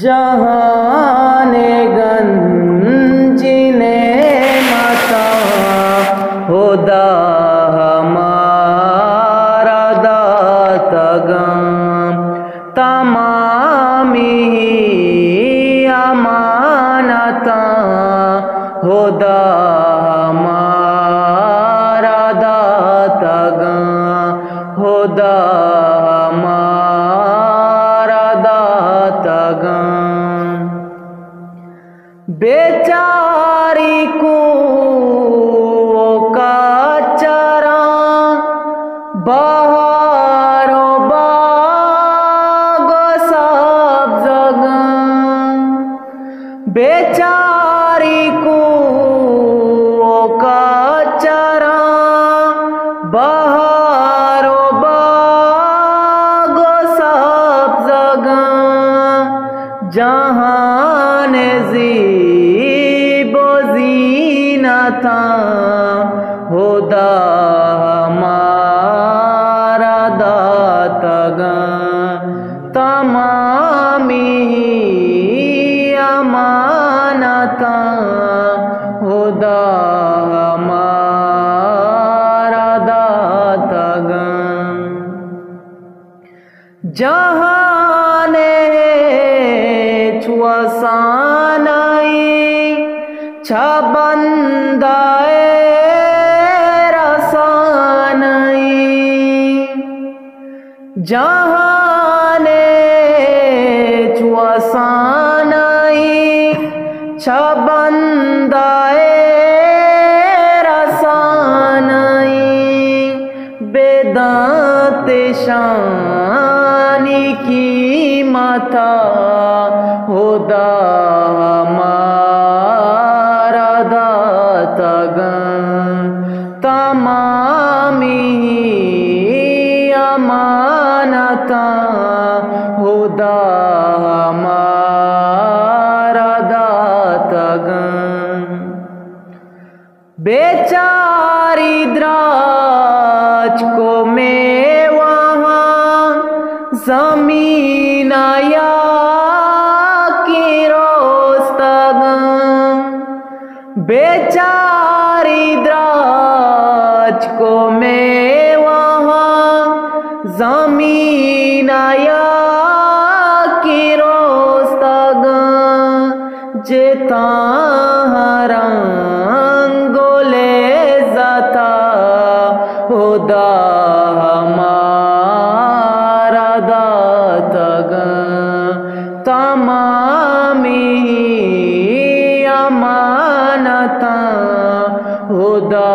जहाने गंजी ने मता खुदा हमारा दातगम तमामी अमानता खुदा हमारा दातगम खुदा हमारा दातगम बेचारी को का चरा बहारो बाग सब जगह बेचारी को का चरा बहारो बाग सब जगह जहान ज़ीबो ज़ीनता खुदा हमारा दातगम तमामी अमानता खुदा हमारा दातगम जहाने छुआसानाई छबंदाए रसानाई जहाने छुआसानाई छबंदाए रसानाई बेदांत शानी की माता खुदा हमारा दातगम तमामी अमानता खुदा हमारा दातगम बेचारी द्राज को मैं वहाँ ज़मीन आया की रोस्तगम बेचारी द्राज को मैं वहाँ ज़मीन आया की रोस्तगम जेता रंगोले जाता खुदा हमारा दातगम तमामी अमानता खुदा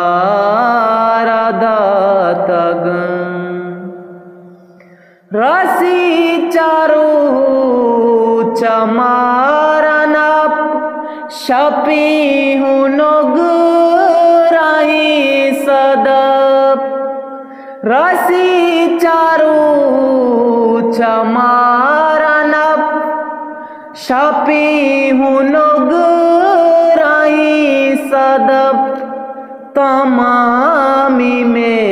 हमारा दातगम रसी चारू चमारनप शपी हूँ नगराही सदप रसी चारू चमारनप शपी हूँ नगराही सदप तमामी में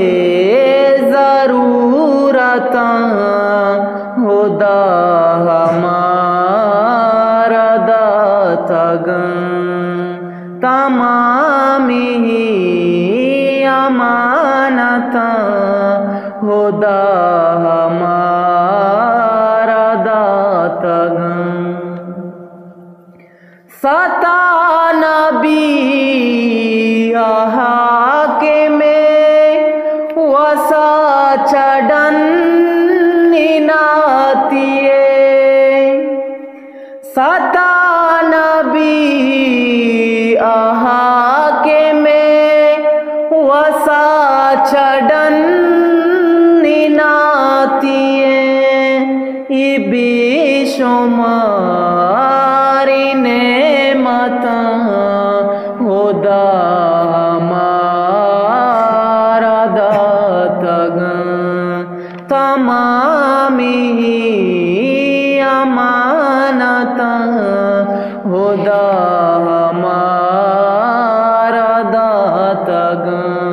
ज़रूरता खुदा हमारा दातगम तमामी अमानता खुदा हमारा दातगम सता नबी के में वसा चढ़न नातिए सता नबी के में वसा चढ़न नातिए बेशुमारी ने मता खुदा हमारा दातगम तमामी अमानता खुदा हमारा दातगम